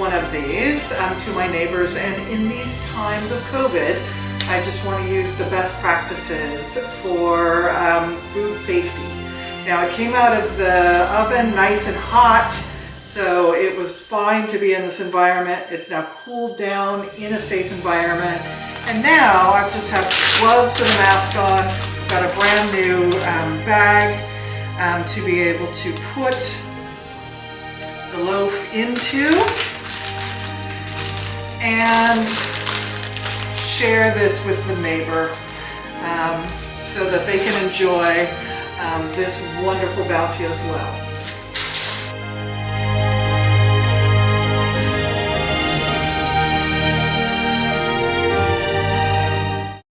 one of these to my neighbors, and in these times of COVID, I just want to use the best practices for food safety. Now, it came out of the oven nice and hot, so it was fine to be in this environment. It's now cooled down in a safe environment. And now I just have gloves and a mask on. I've got a brand new bag to be able to put the loaf into and share this with the neighbor so that they can enjoy this wonderful bounty as well.